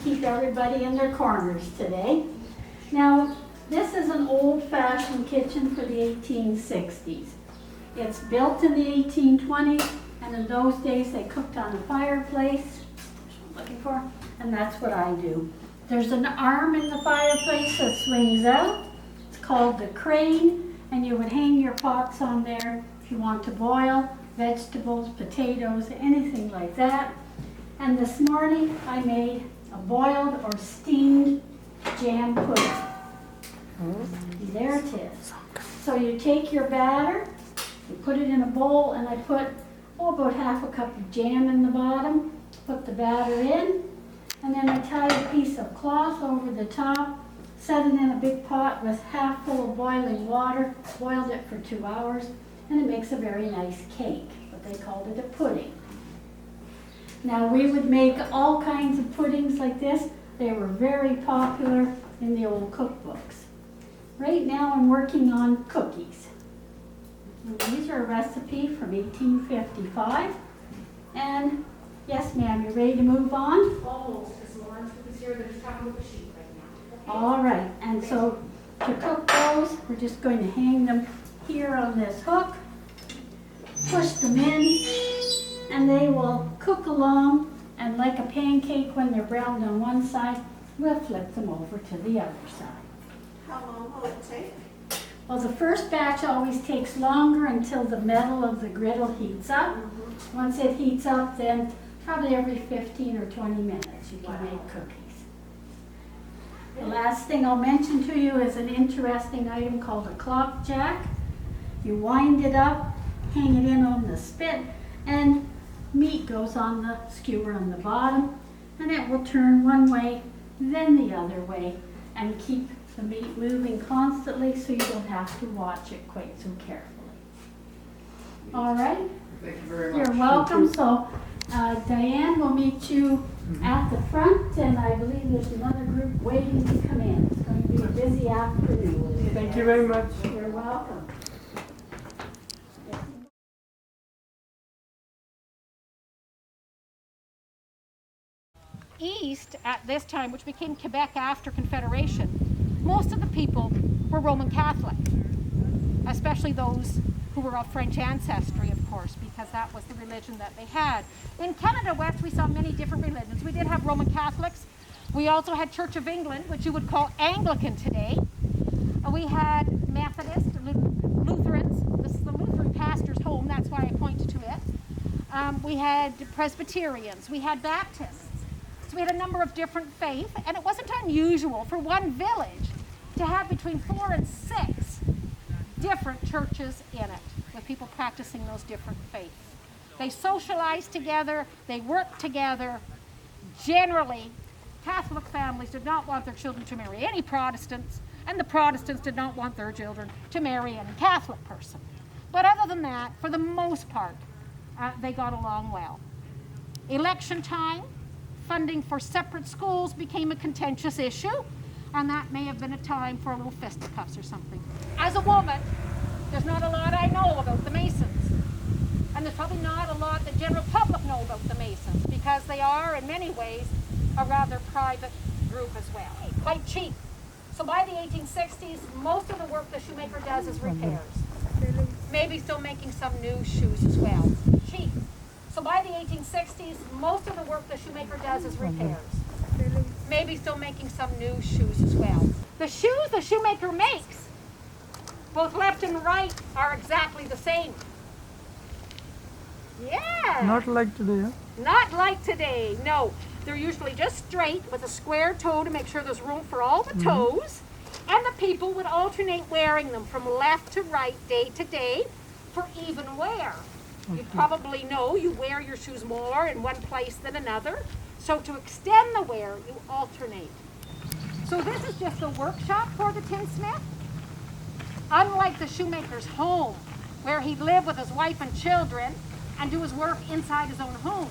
keep everybody in their corners today. Now, this is an old-fashioned kitchen for the 1860s. It's built in the 1820s, and in those days they cooked on a fireplace, and that's what I do. There's an arm in the fireplace that swings out. It's called the crane, and you would hang your pots on there if you want to boil vegetables, potatoes, anything like that. And this morning I made a boiled or steamed jam pudding. There it is. So you take your batter, you put it in a bowl, and I put about half a cup of jam in the bottom, put the batter in, and then I tie a piece of cloth over the top, set it in a big pot with half full of boiling water, boiled it for 2 hours, and it makes a very nice cake, but they called it a pudding. Now we would make all kinds of puddings like this. They were very popular in the old cookbooks. Right now I'm working on cookies. And these are a recipe from 1855. And yes, ma'am, you ready to move on? Almost, because Morrisburg is here, they're just talking about the sheet right now. Okay. All right, and so to cook those, we're just going to hang them here on this hook, push them in, and they will cook along, and like a pancake, when they're browned on one side, we'll flip them over to the other side. How long will it take? Well, the first batch always takes longer until the metal of the griddle heats up. Once it heats up, then probably every 15 or 20 minutes you can make cookies. The last thing I'll mention to you is an interesting item called a clock jack. You wind it up, hang it in on the spit, and meat goes on the skewer on the bottom, and it will turn one way, then the other way, and keep the meat moving constantly so you don't have to watch it quite so carefully. All right? Thank you very much. You're welcome. So Diane will meet you at the front, and I believe there's another group waiting to come in. It's going to be a busy afternoon. Thank you very much. You're welcome. East at this time, which became Quebec after Confederation, most of the people were Roman Catholic, especially those who were of French ancestry, of course, because that was the religion that they had. In Canada West, we saw many different religions. We did have Roman Catholics. We also had Church of England, which you would call Anglican today. We had Methodists, Lutherans. This is the Lutheran pastor's home, that's why I pointed to it. We had Presbyterians. We had Baptists. So we had a number of different faiths, and it wasn't unusual for one village to have between 4 and 6 different churches in it, with people practicing those different faiths. They socialized together, they worked together. Generally, Catholic families did not want their children to marry any Protestants, and the Protestants did not want their children to marry any Catholic person. But other than that, for the most part, they got along well. Election time, funding for separate schools became a contentious issue, and that may have been a time for a little fisticuffs or something. As a woman, there's not a lot I know about the Masons, and there's probably not a lot the general public know about the Masons, because they are, in many ways, a rather private group as well. Quite cheap. So by the 1860s, most of the work the shoemaker does is repairs. Maybe still making some new shoes as well. Cheap. So by the 1860s, most of the work the shoemaker does is repairs. Maybe still making some new shoes as well. The shoes the shoemaker makes, both left and right, are exactly the same. Yeah. Not like today, huh? Not like today, no. They're usually just straight with a square toe to make sure there's room for all the toes. And the people would alternate wearing them from left to right, day to day, for even wear. You probably know you wear your shoes more in one place than another. So to extend the wear, you alternate. So this is just a workshop for the tinsmith. Unlike the shoemaker's home, where he'd live with his wife and children and do his work inside his own home.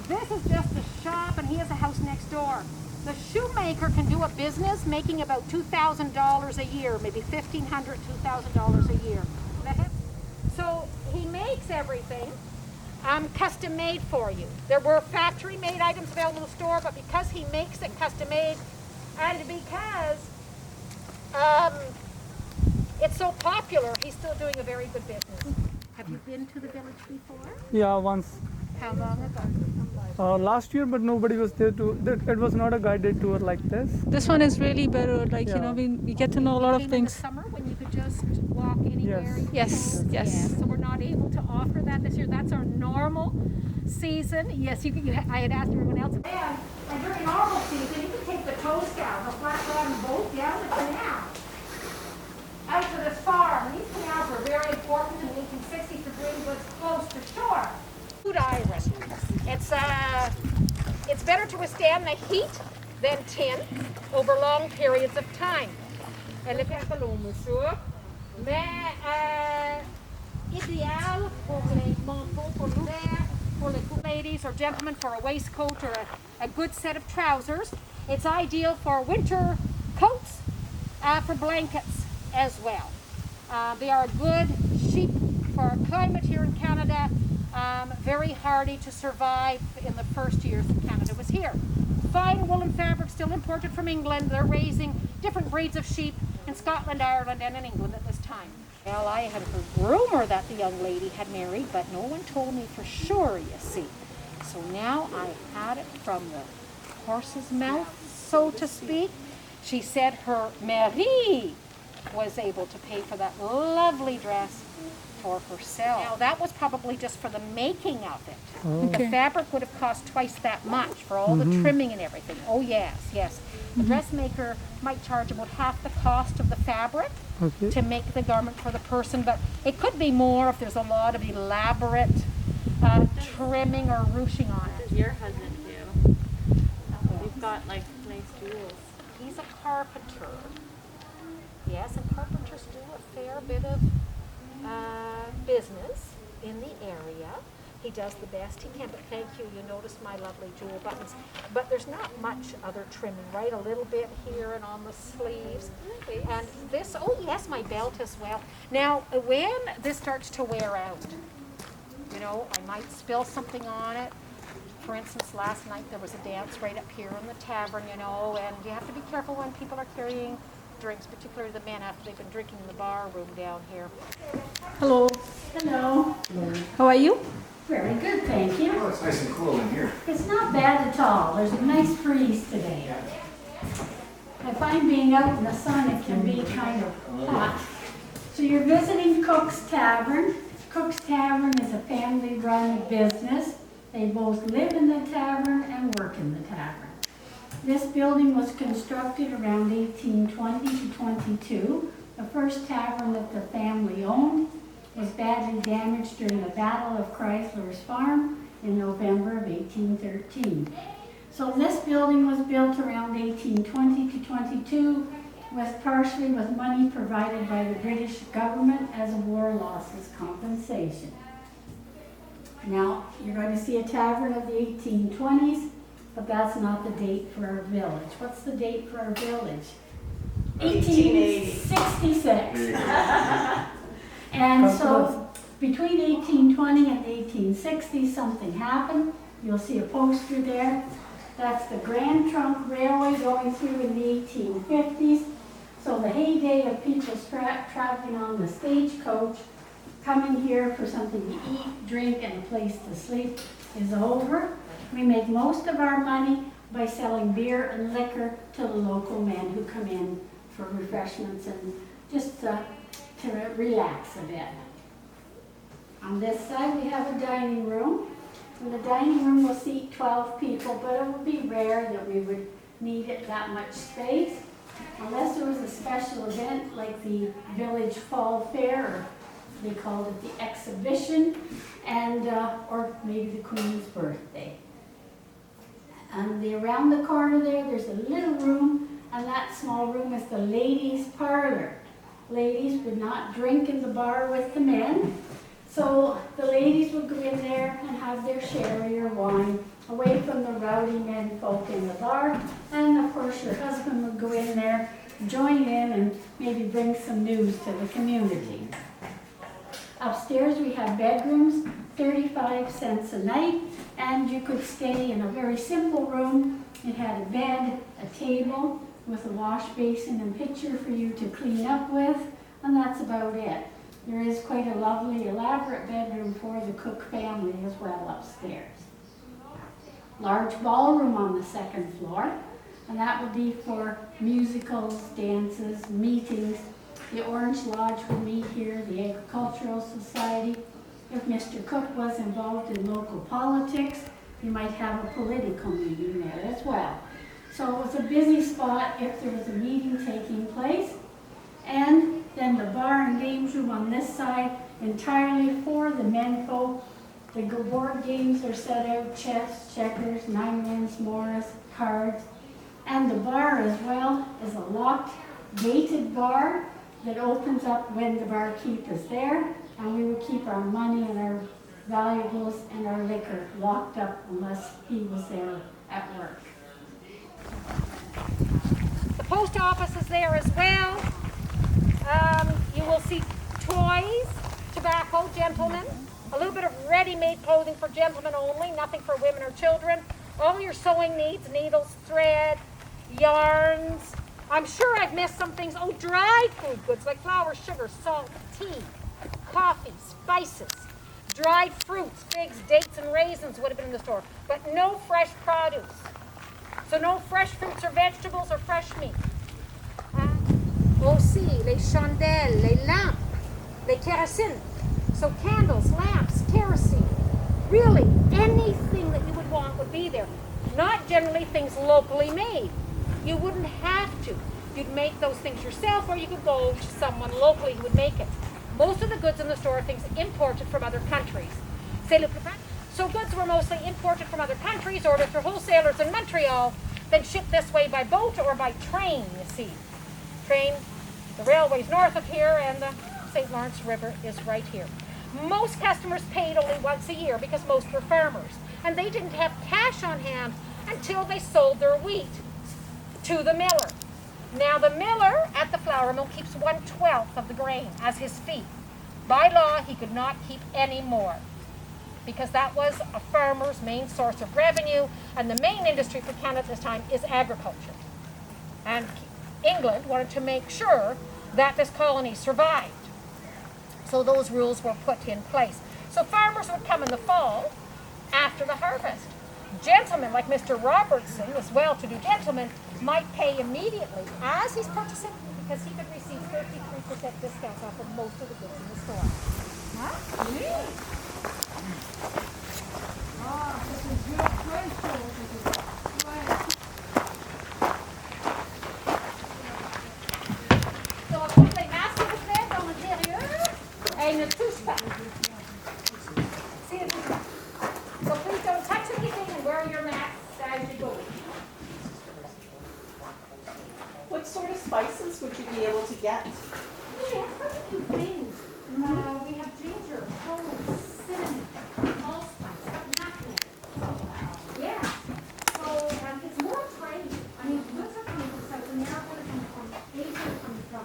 This is just a shop, and he has a house next door. The shoemaker can do a business making about $2,000 a year, maybe $1,500, $2,000 a year. So he makes everything, custom made for you. There were factory made items available in the store, but because he makes it custom made, and because it's so popular, he's still doing a very good business. Have you been to the village before? Yeah, once. How long ago? Last year, but nobody was there to. It was not a guided tour like this. This one is really better. Like, you Yeah. know, we get to know a lot of Came things. in the summer when you could just walk anywhere. Yes. you Yes, chose? yes. So we're not able to offer that this year. That's our normal season. Yes, I had asked everyone else. And during normal season, you can take the tows down, the flat bottom boat down the canal. Out to this farm. These canals were very important in the 1860s to bring goods close to shore. Food iron. It's better to withstand the heat than tin over long periods of time. Elle est monsieur, mais idéal pour les manteaux, pour l'hiver, for the ladies or gentlemen for a waistcoat or a good set of trousers. It's ideal for winter coats, for blankets as well. They are a good sheep for our climate here in Canada. Very hardy to survive in the first years that Canada was here. Fine woolen fabric still imported from England. They're raising different breeds of sheep in Scotland, Ireland, and in England at this time. Well, I had heard rumor that the young lady had married, but no one told me for sure, you see. So now I had it from the horse's mouth, so to speak. She said her mari was able to pay for that lovely dress for herself. Now that was probably just for the making of it. The fabric would have cost twice that much for all the trimming and everything. Oh yes, yes. The dressmaker might charge about half the cost of the fabric to make the garment for the person, but it could be more if there's a lot of elaborate trimming or ruching on it. Your husband do? We've got like nice jewels. He's a carpenter. Yes, and carpenters do a fair bit of business in the area. He does the best he can, but thank you. You notice my lovely jewel buttons. But there's not much other trimming, right? A little bit here and on the sleeves. And this, oh yes, my belt as well. Now, when this starts to wear out, you know, I might spill something on it. For instance, last night there was a dance right up here in the tavern, you know, and you have to be careful when people are carrying drinks, particularly the men after they've been drinking in the bar room down here. Hello. Hello. How are you? Very good, thank you. Oh, it's nice and cool in here. It's not bad at all. There's a nice breeze today. I find being out in the sun, it can be kind of hot. So you're visiting Cook's Tavern. Cook's Tavern is a family-run business. They both live in the tavern and work in the tavern. This building was constructed around 1820 to 22. The first tavern that the family owned was badly damaged during the Battle of Chrysler's Farm in November of 1813. So this building was built around 1820 to 22, partially with money provided by the British government as a war losses compensation. Now, you're going to see a tavern of the 1820s, but that's not the date for our village. What's the date for our village? 1866. And so between 1820 and 1860, something happened. You'll see a poster there. That's the Grand Trunk Railway going through in the 1850s. So the heyday of people traveling on the stagecoach, coming here for something to eat, drink, and a place to sleep is over. We make most of our money by selling beer and liquor to the local men who come in for refreshments and just to relax a bit. On this side we have a dining room. In the dining room we'll seat 12 people, but it would be rare that we would need that much space unless there was a special event like the village fall fair, or they called it the exhibition, and or maybe the Queen's birthday. And around the corner there's a little room, and that small room is the ladies' parlor. Ladies would not drink in the bar with the men, so the ladies would go in there and have their sherry or wine away from the rowdy men folk in the bar, and of course your husband would go in there, join in, and maybe bring some news to the community. Upstairs we have bedrooms. 35 cents a night, and you could stay in a very simple room. It had a bed, a table with a wash basin and pitcher for you to clean up with, and that's about it. There is quite a lovely, elaborate bedroom for the Cook family as well upstairs. Large ballroom on the second floor, and that would be for musicals, dances, meetings. The Orange Lodge would meet here, the Agricultural Society. If Mr. Cook was involved in local politics, you might have a political meeting there as well. So it was a busy spot if there was a meeting taking place. And then the bar and games room on this side, entirely for the men folk. The board games are set out, chess, checkers, nine-men's, Morris, cards. And the bar as well is a locked, gated bar that opens up when the barkeep is there. And we would keep our money and our valuables and our liquor locked up unless he was there at work. The post office is there as well. You will see toys, tobacco, gentlemen, a little bit of ready-made clothing for gentlemen only, nothing for women or children. All your sewing needs, needles, thread, yarns. I'm sure I've missed some things. Oh, dried food goods like flour, sugar, salt, tea, coffee, spices, dried fruits, figs, dates, and raisins would have been in the store, but no fresh produce. So no fresh fruits or vegetables or fresh meat. Aussi, les chandelles, les lampes, les kerosene. So candles, lamps, kerosene. Really, anything that you would want would be there. Not generally things locally made. You wouldn't have to. You'd make those things yourself, or you could go to someone locally who would make it. Most of the goods in the store are things imported from other countries. So goods were mostly imported from other countries, ordered through wholesalers in Montreal, then shipped this way by boat or by train, you see. Train, the railway's north of here, and the St. Lawrence River is right here. Most customers paid only once a year because most were farmers, and they didn't have cash on hand until they sold their wheat to the miller. Now the miller at the flour mill keeps 1/12 of the grain as his fee. By law, he could not keep any more because that was a farmer's main source of revenue, and the main industry for Canada at this time is agriculture. And England wanted to make sure that this colony survived. So those rules were put in place. So farmers would come in the fall after the harvest. Gentlemen like Mr. Robertson, this well-to-do gentleman, might pay immediately as he's purchasing because he could receive 33% discount off of most of the goods in the store. Huh? Donc, toutes les masques que vous faites dans l'intérieur, elles ne touchent pas. See it? So please don't touch anything and wear your mask as you go. What sort of spices would you be able to get? We have quite a few things. We have ginger, cloves, cinnamon, allspice, nutmeg. Yeah. So it's more trade. I mean, goods are coming from South America, they're coming from Asia, they're coming from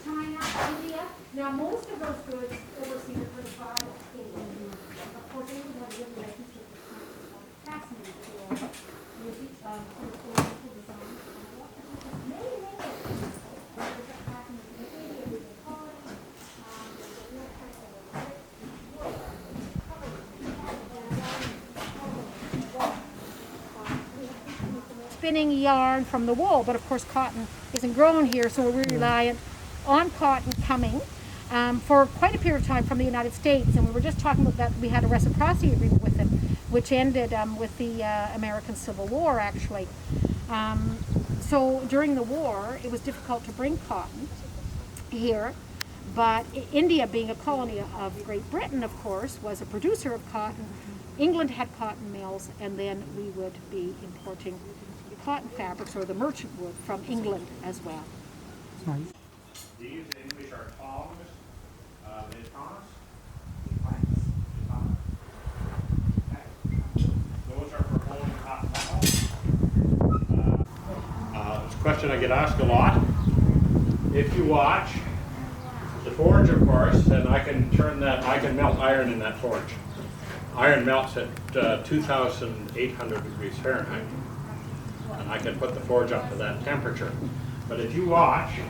China, India. Now, most of those goods overseas are pretty far away. Of course, they would have a good relationship with fascinating for music, for design. Spinning yarn from the wool, but of course cotton isn't grown here, so we're reliant on cotton coming for quite a period of time from the United States. And we were just talking about that we had a reciprocity agreement with them, which ended with the American Civil War, actually. So during the war, it was difficult to bring cotton here, but India, being a colony of Great Britain, of course, was a producer of cotton. England had cotton mills, and then we would be importing cotton fabrics, or the merchant wood, from England as well. Nice. These in English are tongs, les tongs. Those are for holding hot metal. It's a question I get asked a lot. If you watch the forge, of course, then I can melt iron in that forge. iron melts at 2,800 degrees Fahrenheit. And I can put the forge up to that temperature. But if you watch, see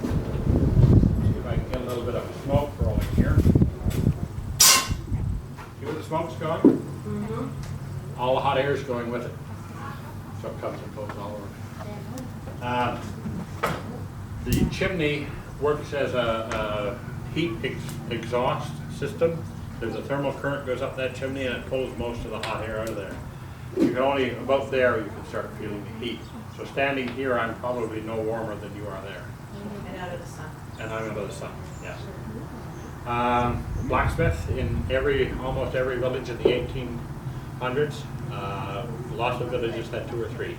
if I can get a little bit of smoke rolling here. See where the smoke's going? Mm-hmm. All the hot air is going with it. So it comes and goes all over. The chimney works as a heat exhaust system. There's a thermal current goes up that chimney and it pulls most of the hot air out of there. You can only, about there, you can start feeling the heat. So standing here, I'm probably no warmer than you are there. And out of the sun. And I'm under the sun, yes. Blacksmith in almost every village in the 1800s. Lots of villages had 2 or 3.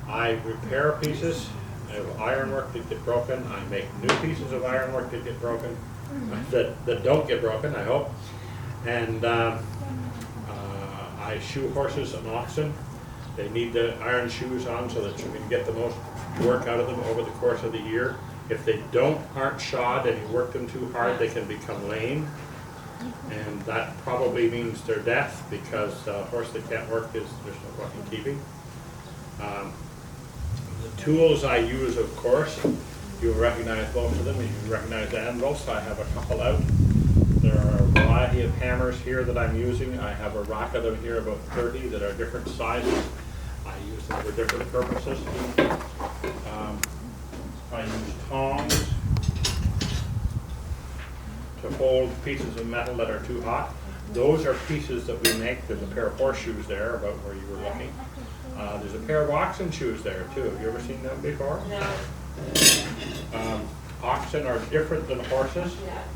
I repair pieces of ironwork that get broken. I make new pieces of ironwork that get broken, that don't get broken, I hope. And I shoe horses and oxen. They need the iron shoes on so that you can get the most work out of them over the course of the year. If they aren't shod and you work them too hard, they can become lame. And that probably means their death, because a horse that can't work there's no fucking keeping. The tools I use, of course, you'll recognize most of them. You recognize the anvils. I have a couple out. There are a variety of hammers here that I'm using. I have a rack of them here, about 30, that are different sizes. I use them for different purposes. I use tongs to hold pieces of metal that are too hot. Those are pieces that we make. There's a pair of horseshoes there, about where you were looking. There's a pair of oxen shoes there too. Have you ever seen them before? No. Oxen are different than horses.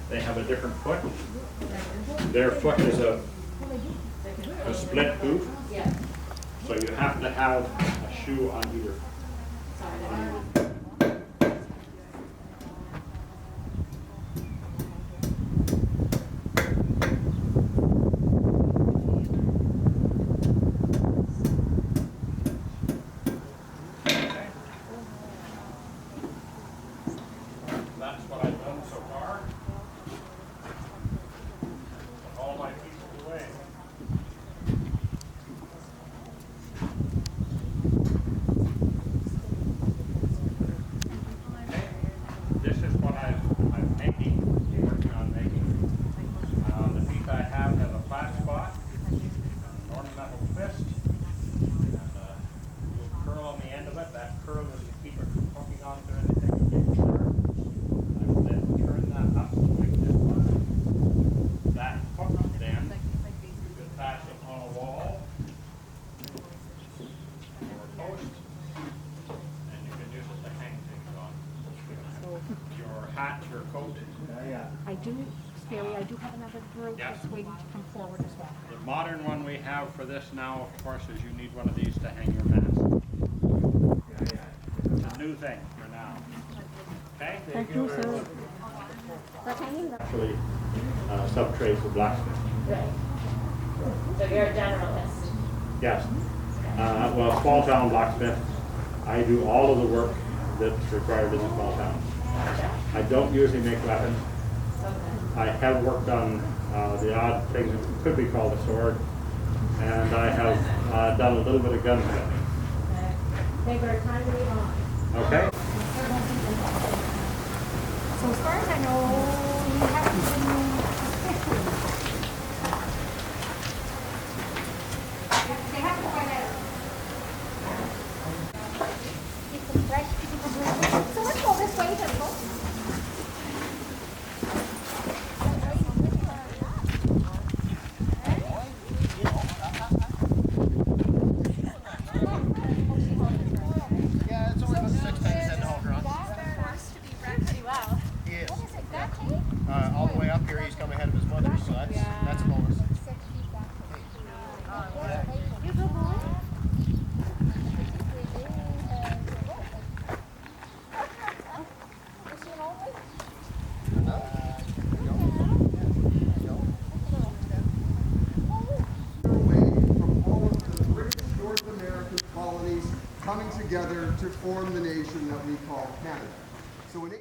They have a different foot. Their foot is a split hoof. So you have to have a shoe on either. That's what I've done so far. All my pieces away. Okay. This is what I'm making, working on making. The piece I have has a flat spot, an ornamental twist, and a little curl on the end of it. That curl is to keep it from hooking onto anything and getting sharp. Then turn that up like this one. That hook then, you can fasten it on a wall or a post, and you can use it to hang things on. Your hat, your coat. I do, Sperry, I do have another group that's waiting to come forward as well. The modern one we have for this now, of course, is you need one of these to hang your mask. It's a new thing for now. Okay? Thank you, sir. Actually, sub-trade for blacksmith. Right. So you're a generalist. Yes. Well, small town blacksmith, I do all of the work that's required in a small town. I don't usually make weapons. I have worked on the odd thing that could be called a sword, and I have done a little bit of gunsmithing. Favorite time to move on. Okay? So as far as I know, you haven't been. They haven't quite out. Keep them fresh, keep them moving. So let's go this way, Temple. Yeah, it's only about 6 times 10 to hold her on. All the way up here, he's come ahead of his mother, so that's a bonus. From all of the British North American colonies coming together to form the nation that we call Canada. So in